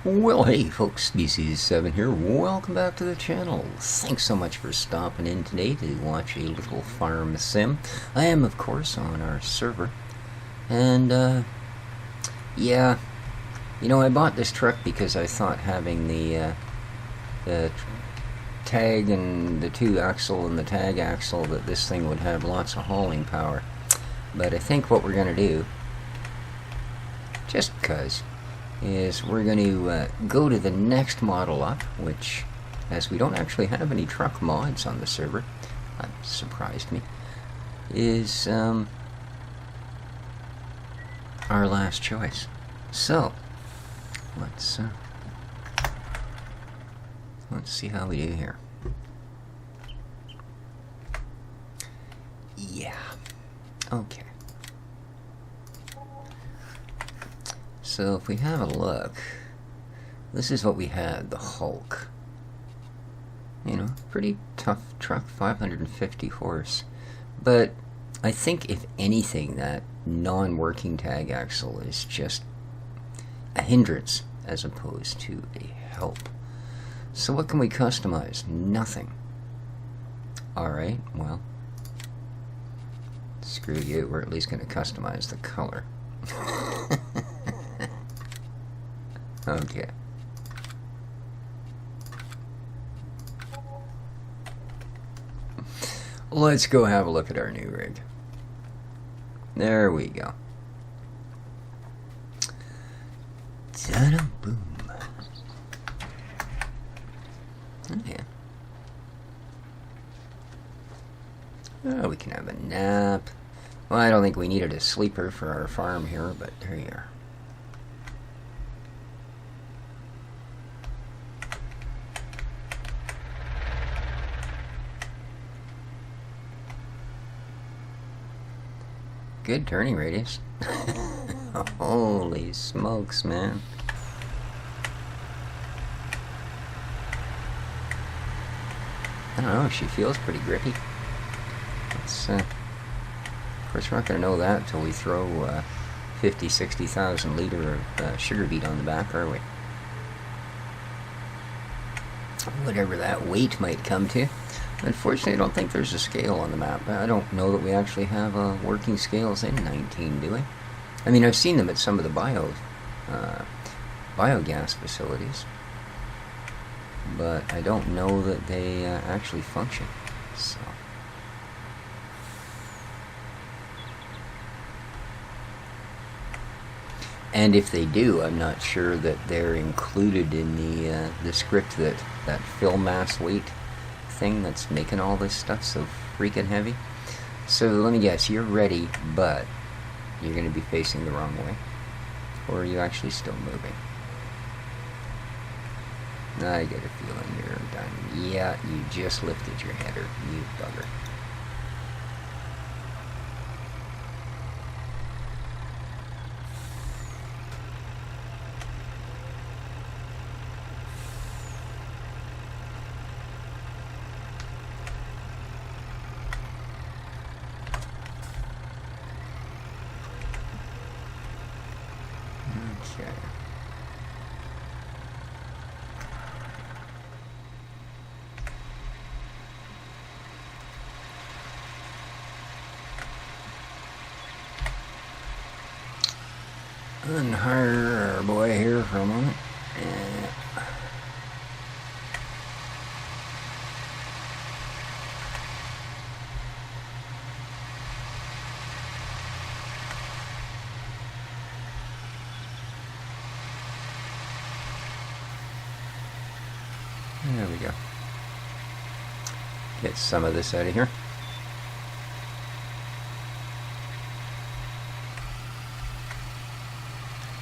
Well, hey folks, DC7 here. Welcome back to the channel. Thanks so much for stopping in today to watch a little farm sim. I am, of course, on our server. And, yeah, you know, I bought this truck because I thought having the tag and the 2-axle and the tag axle that this thing would have lots of hauling power. But I think what we're going to do, just because, is we're going to go to the next model up, which, as we don't actually have any truck mods on the server, that surprised me, is our last choice. So, let's see how we do here. Yeah. Okay. So if we have a look, this is what we had, the Hulk. You know, pretty tough truck, 550 horse. But I think if anything, that non-working tag axle is just a hindrance as opposed to a help. So what can we customize? Nothing. Alright, well, screw you, we're at least going to customize the color. Okay. Let's go have a look at our new rig. There we go. Ta-da, boom. Oh, yeah. Oh, we can have a nap. Well, I don't think we needed a sleeper for our farm here, but there you are. Good turning radius. Holy smokes, man. I don't know, she feels pretty grippy. It's, of course, we're not going to know that until we throw 50, 60,000 liter of sugar beet on the back, are we? Whatever that weight might come to. Unfortunately, I don't think there's a scale on the map. I don't know that we actually have working scales in 19, do we? I mean, I've seen them at some of the biogas facilities, but I don't know that they actually function. So, and if they do, I'm not sure that they're included in the script that fill mass weight thing that's making all this stuff so freaking heavy. So let me guess, you're ready, but you're going to be facing the wrong way, or are you actually still moving? I get a feeling you're done. Yeah, you just lifted your header, you bugger. Okay. Unhire our boy here for a moment. There we go. Get some of this out of here.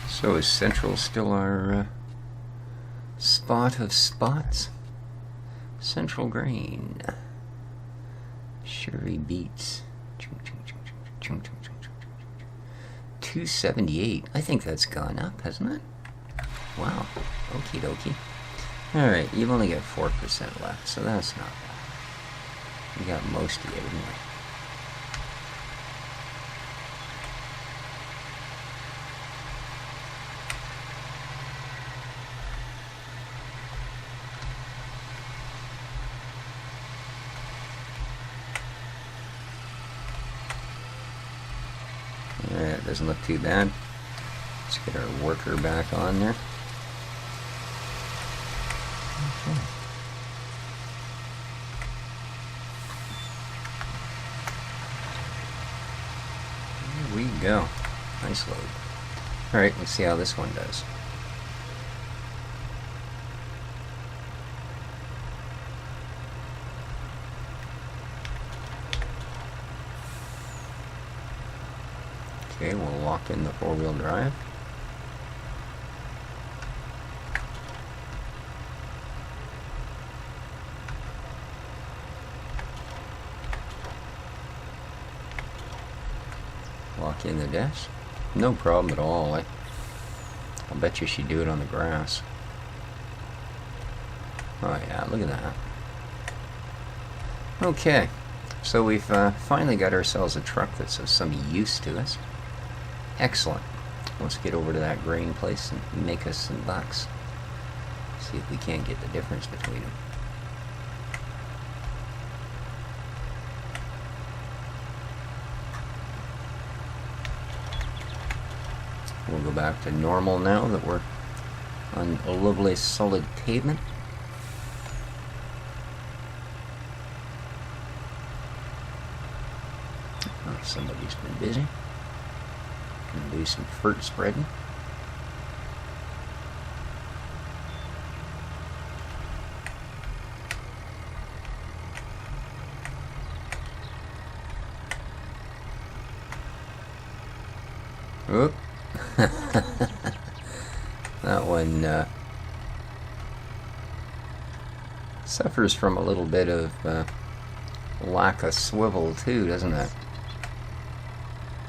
So is Central still our spot of spots? Central grain. Sherry beets. 278. I think that's gone up, hasn't it? Wow. Okie dokie. Alright, you've only got 4% left, so that's not bad. You got most of it anyway. Alright, it doesn't look too bad. Let's get our worker back on there. Okay. There we go. Nice load. Alright, let's see how this one does. Okay, we'll lock in the four-wheel drive. Lock in the dash. No problem at all. I'll bet you she'd do it on the grass. Oh yeah, look at that. Okay, so we've finally got ourselves a truck that's of some use to us. Excellent. Let's get over to that grain place and make us some bucks. See if we can't get the difference between them. We'll go back to normal now that we're on a lovely solid pavement. Oh, somebody's been busy. Gonna do some fruit spreading. Oop. That one suffers from a little bit of lack of swivel too, doesn't it?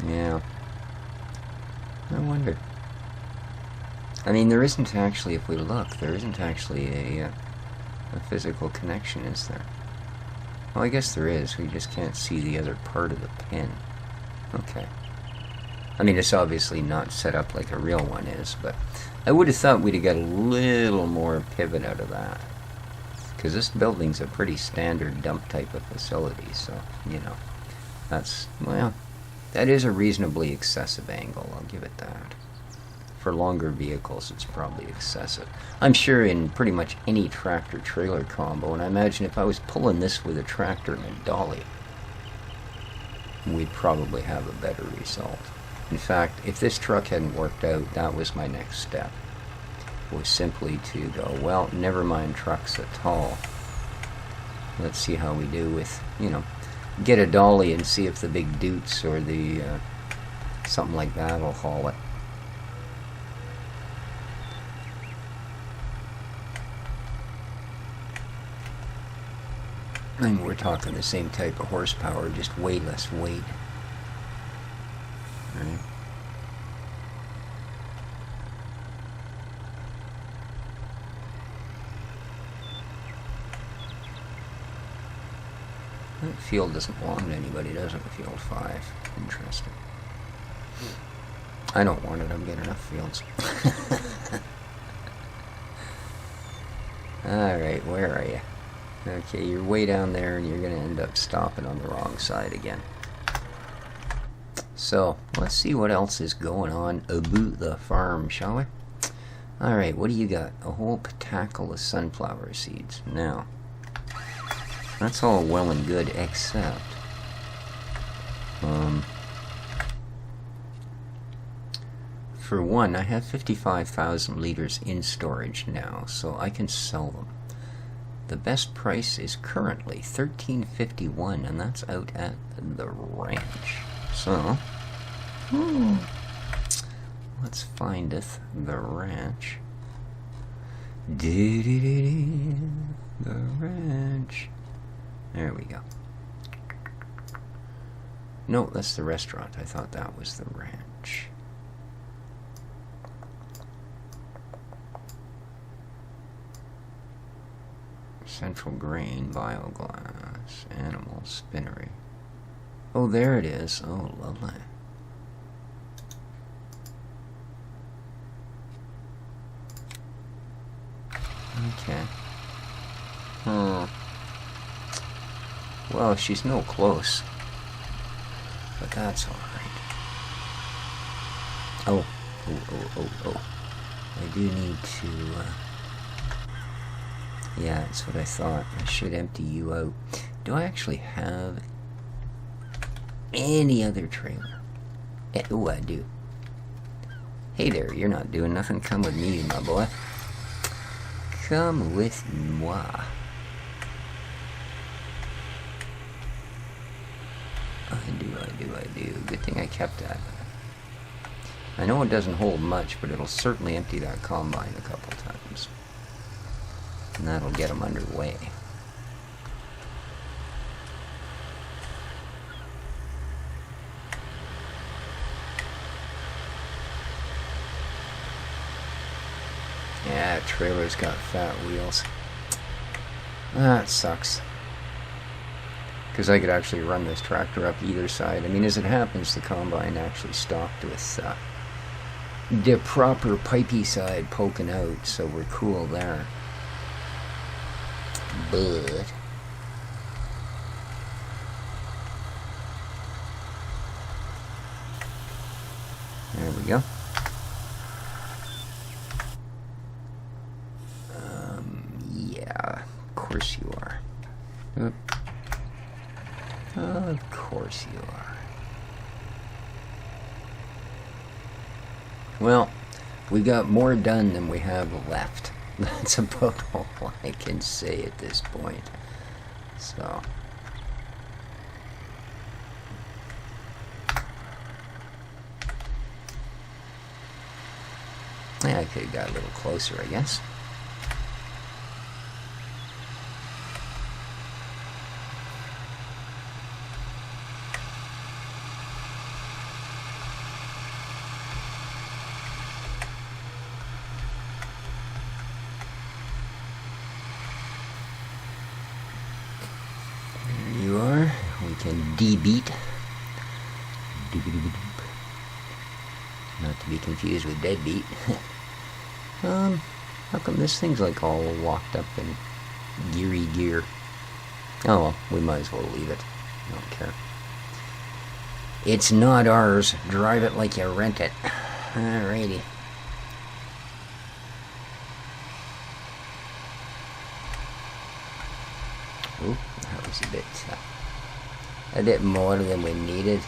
Yeah. I wonder. I mean, there isn't actually, if we look, there isn't actually a physical connection, is there? Well, I guess there is. We just can't see the other part of the pin. Okay. I mean, it's obviously not set up like a real one is, but I would have thought we'd have got a little more pivot out of that. Because this building's a pretty standard dump type of facility, so, you know, that's, well, that is a reasonably excessive angle, I'll give it that. For longer vehicles, it's probably excessive. I'm sure in pretty much any tractor-trailer combo, and I imagine if I was pulling this with a tractor and a dolly, we'd probably have a better result. In fact, if this truck hadn't worked out, that was my next step. Was simply to go, well, never mind trucks at all. Let's see how we do with, you know, get a dolly and see if the big Dutes or the something like that will haul it. I mean, we're talking the same type of horsepower, just way less weight. Right. That field doesn't belong to anybody, does it? Field 5. Interesting. I don't want it, I'm getting enough fields. Alright, where are you? Okay, you're way down there and you're going to end up stopping on the wrong side again. So, let's see what else is going on about the farm, shall we? Alright, what do you got? A whole patackle of sunflower seeds. Now, that's all well and good, except... for one, I have 55,000 liters in storage now, so I can sell them. The best price is currently $13.51, and that's out at the ranch. So, let's findeth the ranch. The ranch. There we go. No, that's the restaurant. I thought that was the ranch. Central grain, bioglass, animal spinnery. Oh, there it is. Oh, lovely. Okay. Well, she's no close. But that's alright. Oh. I do need to, yeah, that's what I thought. I should empty you out. Do I actually have any other trailer? Oh, I do. Hey there, you're not doing nothing. Come with me, my boy. Come with moi. I do. Good thing I kept that. I know it doesn't hold much, but it'll certainly empty that combine a couple times. And that'll get them underway. Yeah, trailer's got fat wheels. That sucks. Because I could actually run this tractor up either side. I mean, as it happens, the combine actually stopped with the proper pipey side poking out, so we're cool there. But there we go. Yeah, of course you are. Oop. Of course you are. Well, we got more done than we have left. That's about all I can say at this point. So. Yeah, I could have got a little closer, I guess. D-beat. Not to be confused with deadbeat. How come this thing's like all locked up in geary gear? Oh well, we might as well leave it. I don't care. It's not ours. Drive it like you rent it. Alrighty. Ooh, that was a bit more than we needed.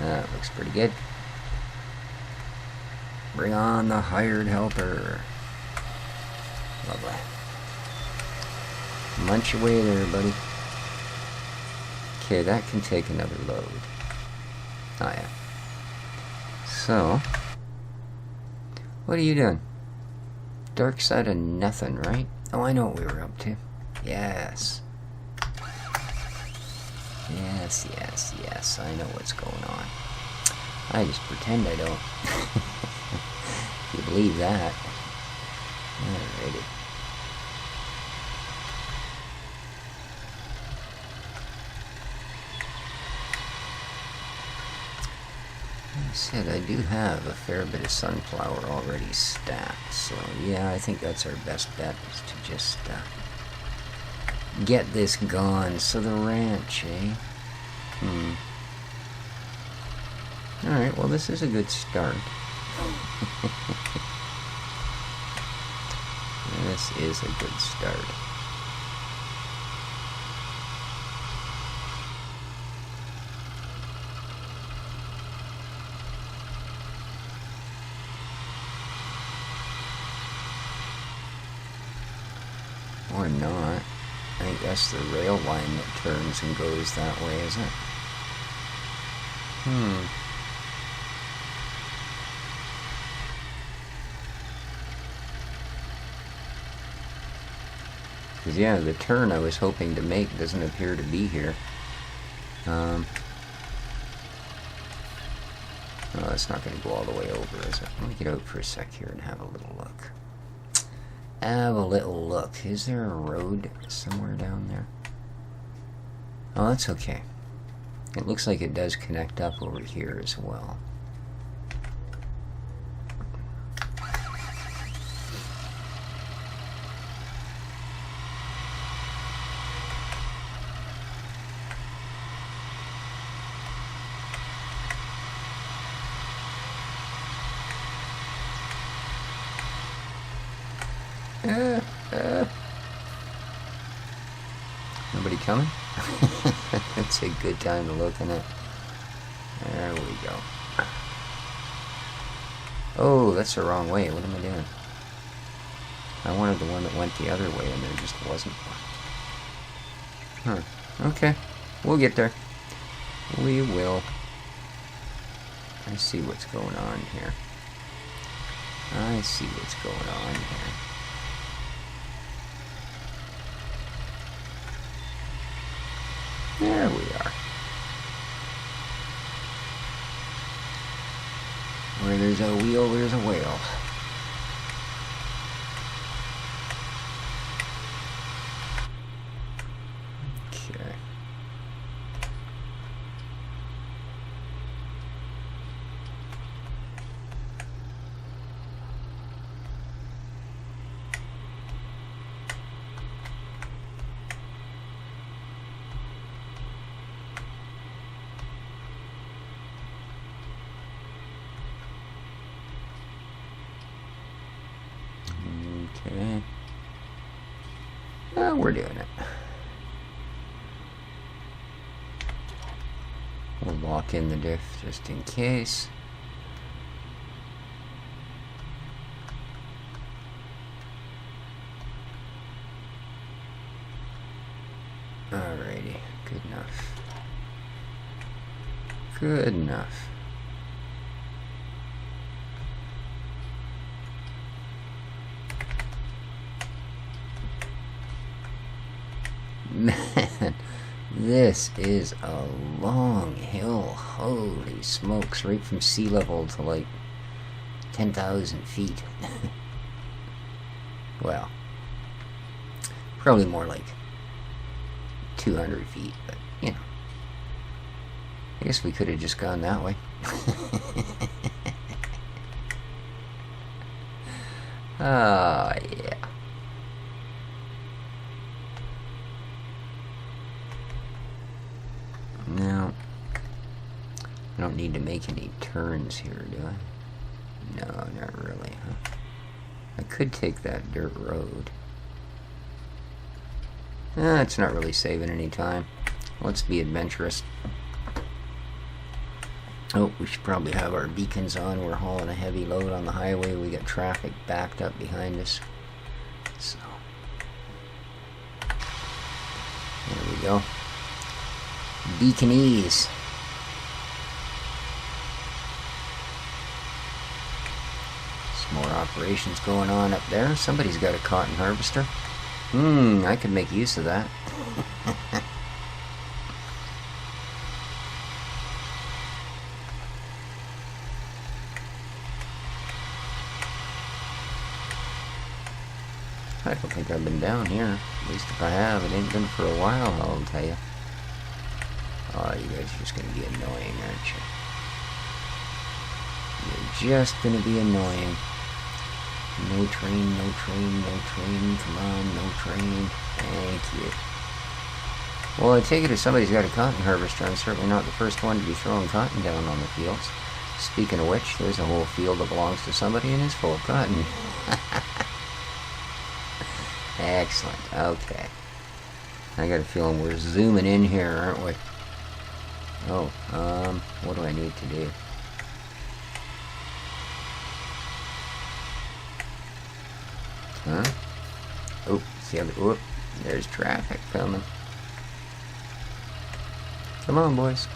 That looks pretty good. Bring on the hired helper. Lovely. Munch away there, buddy. Okay, that can take another load. Oh yeah. So, what are you doing? Dark side of nothing, right? Oh, I know what we were up to. Yes. Yes, I know what's going on. I just pretend I don't. If you believe that. Alrighty. I said I do have a fair bit of sunflower already stacked, so yeah, I think that's our best bet, is to just get this gone. So the ranch, eh? Alright, well this is a good start. This is a good start. Or not. I think that's the rail line that turns and goes that way, is it? Because, yeah, the turn I was hoping to make doesn't appear to be here. Oh, that's not going to go all the way over, is it? Let me get out for a sec here and have a little look. Have a little look. Is there a road somewhere down there? Oh, that's okay. It looks like it does connect up over here as well. Nobody coming? That's a good time to look in it. There we go. Oh, that's the wrong way. What am I doing? I wanted the one that went the other way, and there just wasn't one. Huh. Okay. We'll get there. We will. I see what's going on here. I see what's going on here. There we are. Where there's a wheel, there's a whale. Okay. Okay. We're doing it. We'll lock in the diff just in case. Alrighty, good enough. Good enough. Man, this is a long hill. Holy smokes, right from sea level to like 10,000 feet. Well, probably more like 200 feet, but you know. I guess we could have just gone that way. Ah, yeah. Now, I don't need to make any turns here, do I? No, not really, huh? I could take that dirt road. It's not really saving any time. Let's be adventurous. Oh, we should probably have our beacons on. We're hauling a heavy load on the highway. We got traffic backed up behind us. So, there we go. Beaconese. Some more operations going on up there. Somebody's got a cotton harvester. I could make use of that. I don't think I've been down here. At least if I have, it ain't been for a while, I'll tell you. Oh, you guys are just going to be annoying, aren't you? You're just going to be annoying. No train, no train, no train. Come on, no train. Thank you. Well, I take it if somebody's got a cotton harvester, I'm certainly not the first one to be throwing cotton down on the fields. Speaking of which, there's a whole field that belongs to somebody and is full of cotton. Excellent. Okay. I got a feeling we're zooming in here, aren't we? Oh, what do I need to do? Huh? Oh, see how the, there's traffic coming. Come on, boys.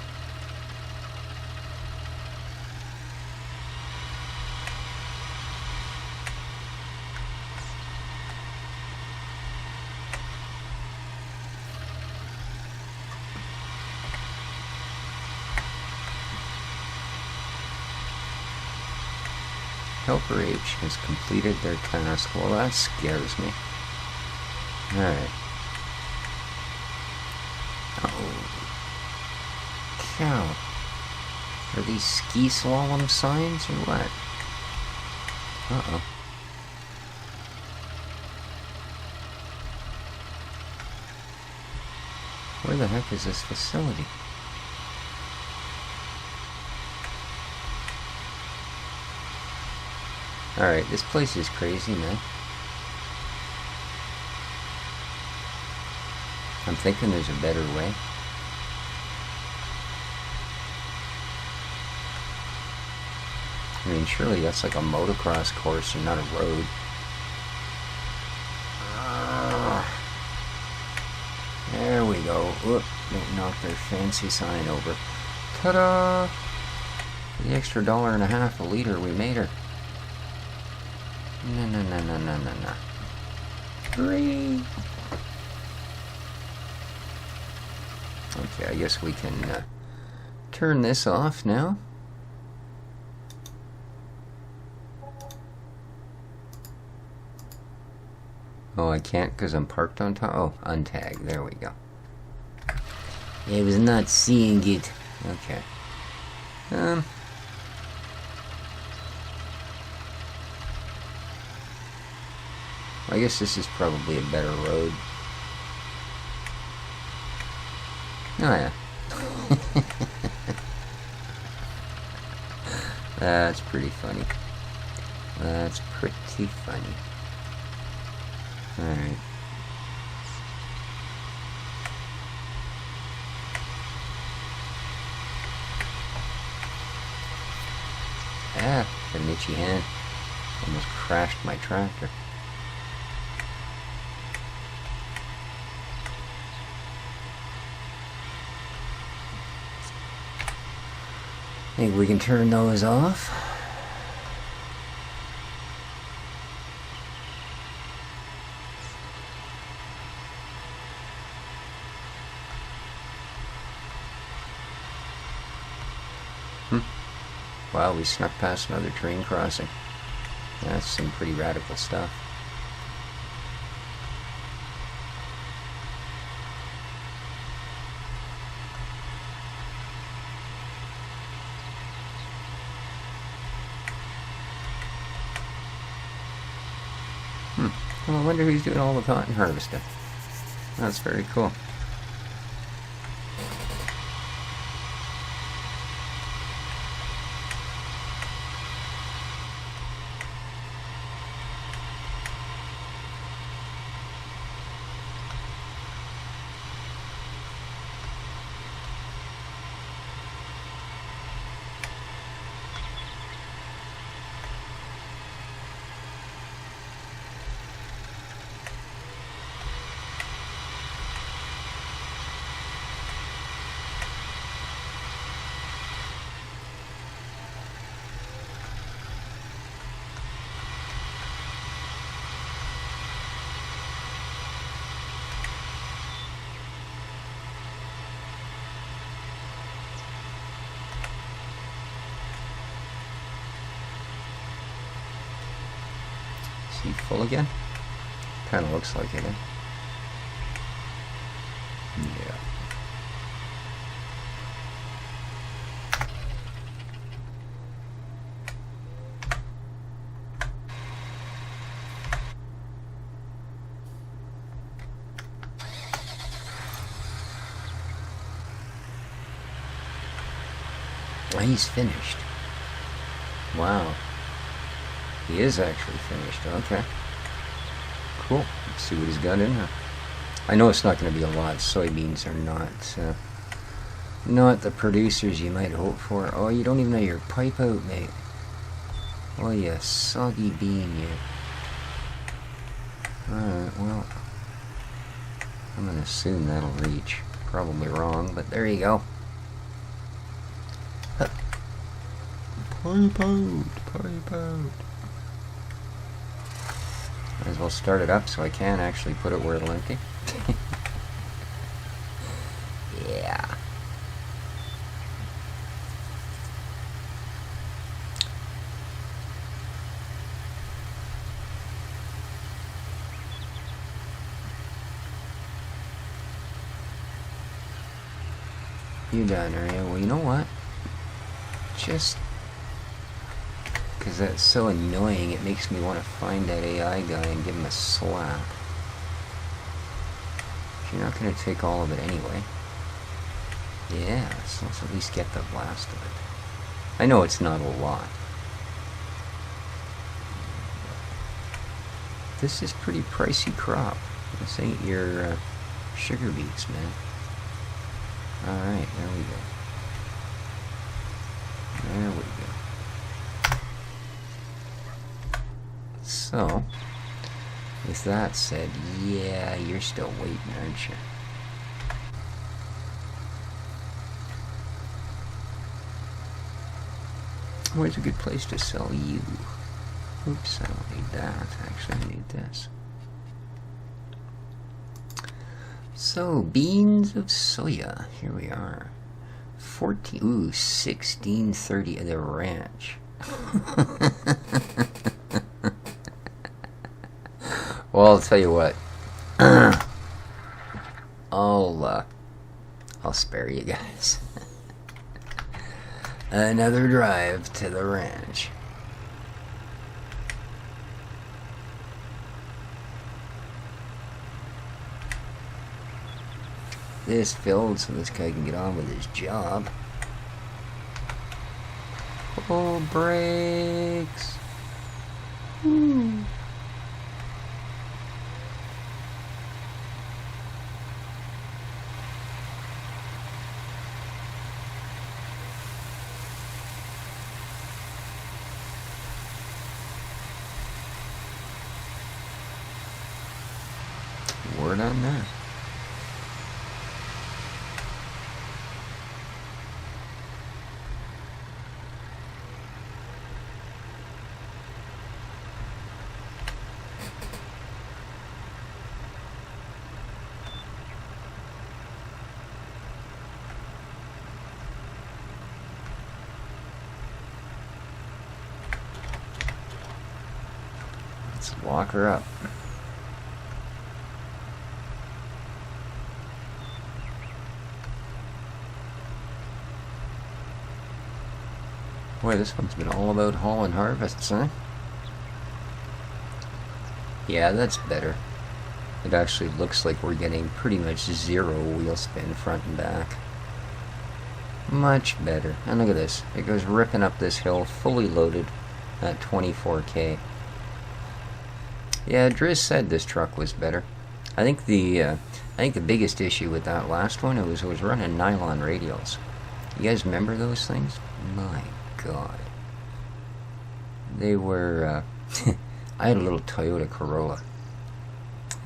Helper H has completed their task. Well, that scares me. Alright. Oh. Cow. Are these ski slalom signs or what? Uh-oh. Where the heck is this facility? Alright, this place is crazy, man. I'm thinking there's a better way. I mean, surely that's like a motocross course and not a road. There we go. Oop, don't knock their fancy sign over. Ta-da! For the extra $1.50 a liter, we made her. No. Free! Okay, I guess we can turn this off now. Oh, I can't because I'm parked on top. Oh, untag. There we go. I was not seeing it. Okay. I guess this is probably a better road. Oh, yeah. That's pretty funny. That's pretty funny. Alright. Ah, got an itchy hand. Almost crashed my tractor. Think we can turn those off. Wow, we snuck past another train crossing. That's some pretty radical stuff. Well, I wonder who's doing all the cotton harvesting. That's very cool. Is he full again? Kind of looks like it, eh? Yeah. He's finished. Wow. He is actually finished. Okay. Cool. Let's see what he's got in there. I know it's not going to be a lot. Soybeans are not the producers you might hope for. Oh, you don't even have your pipe out, mate. Oh, you soggy bean, you. Alright, well. I'm going to assume that'll reach. Probably wrong, but there you go. Pipe out. Might as well start it up so I can actually put it where it'll empty. Yeah. You done, are you? Well, you know what? Just because that's so annoying, it makes me want to find that AI guy and give him a slap. You're not going to take all of it anyway. Yeah, so let's at least get the last of it. I know it's not a lot. This is pretty pricey crop. This ain't your Sugar beets, man. Alright, there we go. There we go. So, with that said, yeah, you're still waiting, aren't you? Where's a good place to sell you? Oops, I don't need that. Actually, I need this. So, beans of soya. Here we are. 1630 at the ranch. Well, I'll tell you what. I'll spare you guys. Another drive to the ranch. This filled so this guy can get on with his job. Oh, brakes. Woo. Word on that. Let's lock her up. Boy, this one's been all about hauling harvests, huh? Yeah, that's better. It actually looks like we're getting pretty much zero wheel spin front and back. Much better. And look at this. It goes ripping up this hill, fully loaded at 24k. Yeah, Driz said this truck was better. I think the biggest issue with that last one it was running nylon radials. You guys remember those things? My God. They were, I had a little Toyota Corolla.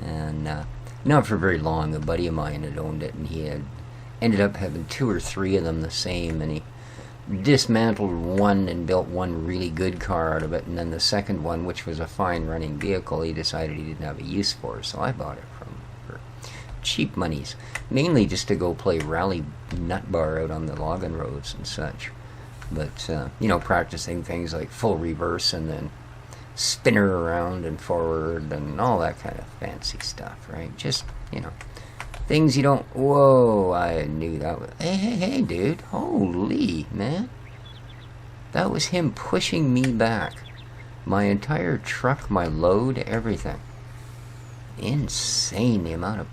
And, not for very long, a buddy of mine had owned it, and he had ended up having 2 or 3 of them the same, and he dismantled one and built one really good car out of it, and then the second one, which was a fine running vehicle, he decided he didn't have a use for, so I bought it from him for cheap monies, mainly just to go play rally nut bar out on the logging roads and such. But, you know, practicing things like full reverse and then spinner around and forward and all that kind of fancy stuff, right? Just, you know, things you don't... Whoa, I knew that was... Hey, dude. Holy, man. That was him pushing me back. My entire truck, my load, everything. Insane, the amount of...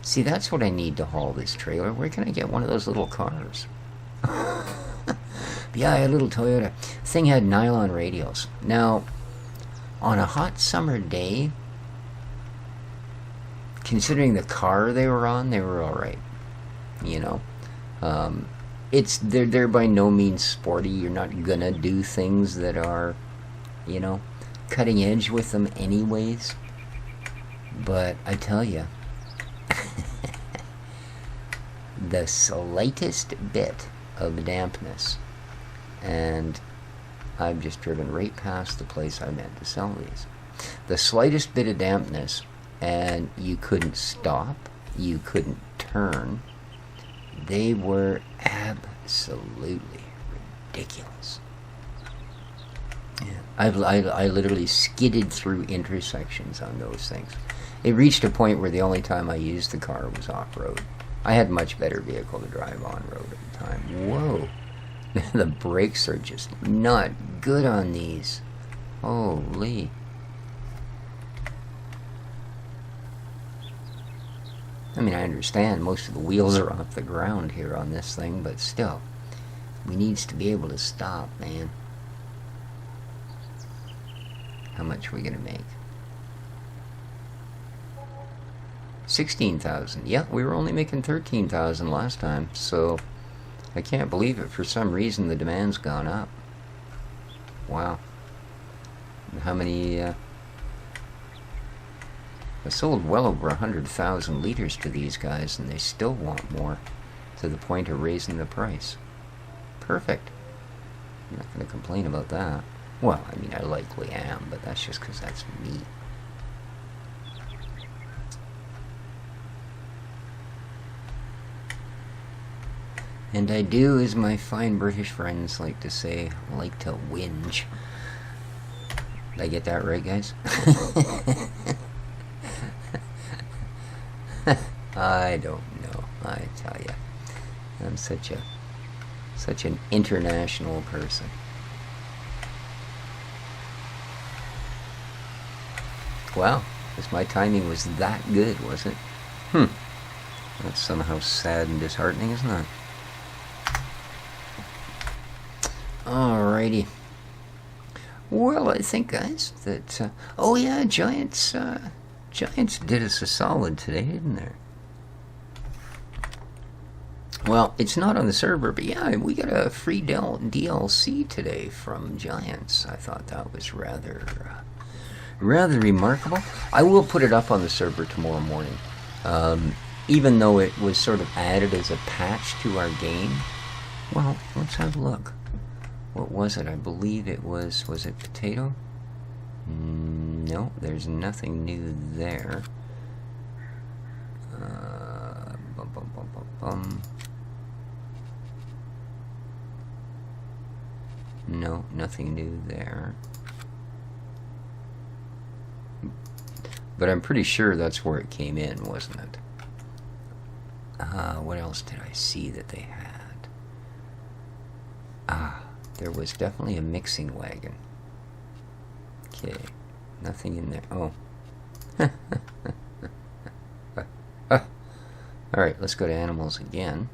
See, that's what I need to haul this trailer. Where can I get one of those little cars? Yeah, I had a little Toyota. This thing had nylon radials. Now, on a hot summer day, considering the car they were on, they were alright. You know? They're by no means sporty. You're not gonna do things that are, you know, cutting edge with them anyways. But I tell you, the slightest bit of dampness, and I've just driven right past the place I meant to sell these. The slightest bit of dampness, and you couldn't stop, you couldn't turn. They were absolutely ridiculous. Yeah. I literally skidded through intersections on those things. It reached a point where the only time I used the car was off-road. I had much better vehicle to drive on-road at the time. Whoa. The brakes are just not good on these. Holy. I mean, I understand most of the wheels are off the ground here on this thing, but still, we needs to be able to stop, man. How much are we gonna make? 16,000. Yeah, we were only making 13,000 last time, so I can't believe it. For some reason, the demand's gone up. Wow. How many... I sold well over 100,000 liters to these guys, and they still want more, to the point of raising the price. Perfect. I'm not going to complain about that. Well, I mean, I likely am, but that's just because that's me. And I do, as my fine British friends like to say, like to whinge. Did I get that right, guys? I don't know, I tell you. I'm such an international person. Wow, guess my timing was that good, was it? That's somehow sad and disheartening, isn't it? Alrighty. Well, I think, guys, that... oh yeah, Giants did us a solid today, didn't they? Well, it's not on the server, but yeah, we got a free DLC today from Giants. I thought that was rather remarkable. I will put it up on the server tomorrow morning. Even though it was sort of added as a patch to our game. Well, let's have a look. What was it? I believe it was it potato? No, there's nothing new there. No, nothing new there. But I'm pretty sure that's where it came in, wasn't it? What else did I see that they had? There was definitely a mixing wagon. Okay, nothing in there. Oh. Alright, let's go to animals again.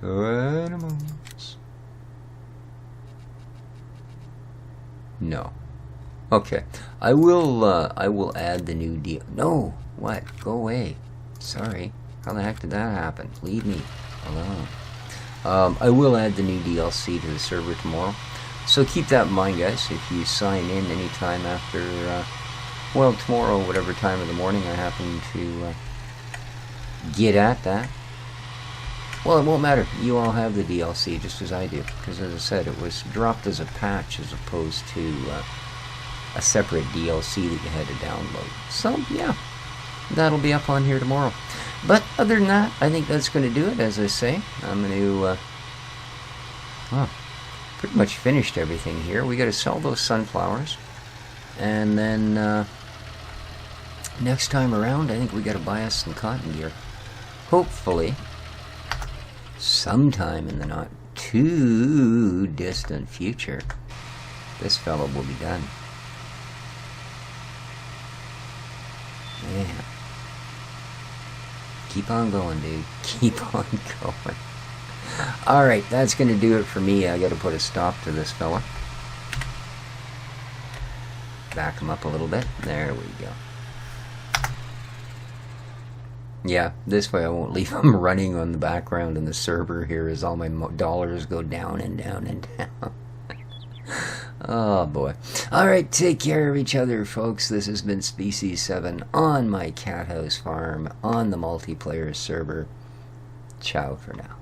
Animals. No. Okay. I will add the new deal. No! What? Go away. Sorry. How the heck did that happen? Leave me alone. I will add the new DLC to the server tomorrow. So keep that in mind, guys. If you sign in anytime after, well, tomorrow, whatever time of the morning I happen to get at that. Well, it won't matter. You all have the DLC just as I do. Because as I said, it was dropped as a patch as opposed to a separate DLC that you had to download. So, yeah. That'll be up on here tomorrow. But other than that, I think that's going to do it, as I say. I'm going to, pretty much finished everything here. We got to sell those sunflowers. And then, next time around, I think we got to buy us some cotton gear. Hopefully, sometime in the not too distant future, this fellow will be done. Yeah. Keep on going, dude. Keep on going. Alright, that's going to do it for me. I got to put a stop to this fella. Back him up a little bit. There we go. Yeah, this way I won't leave him running on the background in the server here as all my dollars go down and down and down. Oh boy. Alright, take care of each other, folks. This has been Species 7 on my Cathouse farm on the multiplayer server. Ciao for now.